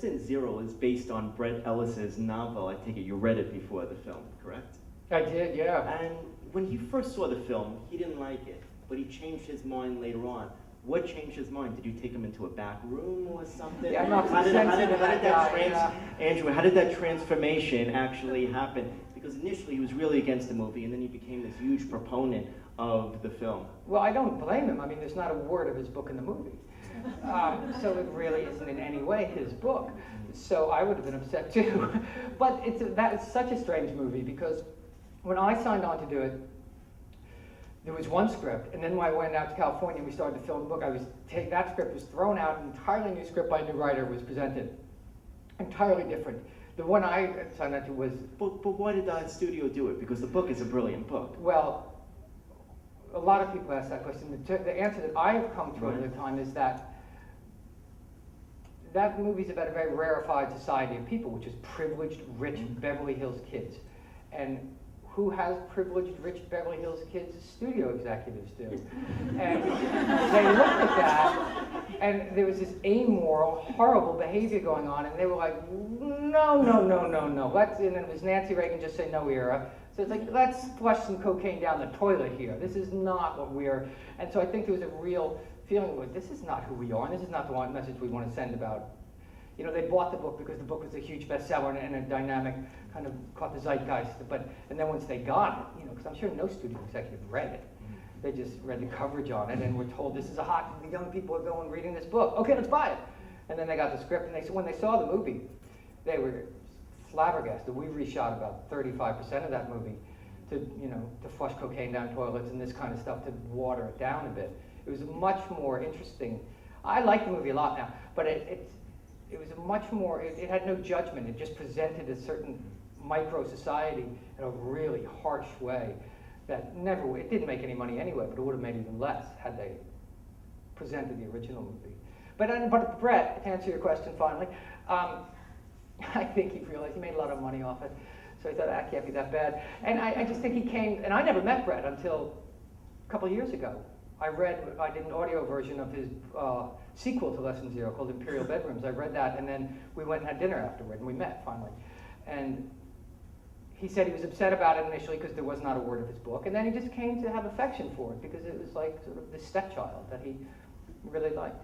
Lesson Zero is based on Bret Ellis's novel. I take it you read it before the film, correct? I did, yeah. And when he first saw the film, he didn't like it, but he changed his mind later on. What changed his mind? Did you take him into a back room or something? Yeah, I'm not how did that guy, Andrew, how did that transformation actually happen? Because initially he was really against the movie, and then he became this huge proponent of the film. Well, I don't blame him. I mean, there's not a word of his book in the movie. So it really isn't in any way his book. So I would have been upset too. But it's such a strange movie because when I signed on to do it, there was one script, and then when I went out to California and we started to film the book, that script was thrown out, an entirely new script by a new writer was presented. Entirely different. The one I signed on to was... But why did the studio do it? Because the book is a brilliant book. Well, a lot of people ask that question. The answer that I have come to over the time is that movie's about a very rarefied society of people, which is privileged, rich Beverly Hills kids. And who has privileged, rich Beverly Hills kids? Studio executives do. And they looked at that, and there was this amoral, horrible behavior going on, and they were like, no. And it was Nancy Reagan just say no era. So it's like, let's flush some cocaine down the toilet here. This is not what we're... And so I think there was a real feeling of, this is not who we are, and this is not the message we want to send about... You know, they bought the book because the book was a huge bestseller and a dynamic, kind of caught the zeitgeist. And then once they got it, because I'm sure no studio executive read it. They just read the coverage on it and were told, this is a hot, the young people are going reading this book. Okay, let's buy it. And then they got the script, and when they saw the movie, they were flabbergasted. We reshot about 35% of that movie to flush cocaine down toilets and this kind of stuff to water it down a bit. It was much more interesting. I like the movie a lot now, but it was a much more, it had no judgment. It just presented a certain micro-society in a really harsh way that it didn't make any money anyway, but it would have made even less had they presented the original movie. But Bret, to answer your question finally, I think he realized he made a lot of money off it. So he thought, that can't be that bad. And I just think he came, and I never met Bret until a couple of years ago. I did an audio version of his sequel to Lesson Zero called Imperial Bedrooms. I read that, and then we went and had dinner afterward, and we met finally. And he said he was upset about it initially because there was not a word of his book, and then he just came to have affection for it because it was like sort of the stepchild that he really liked.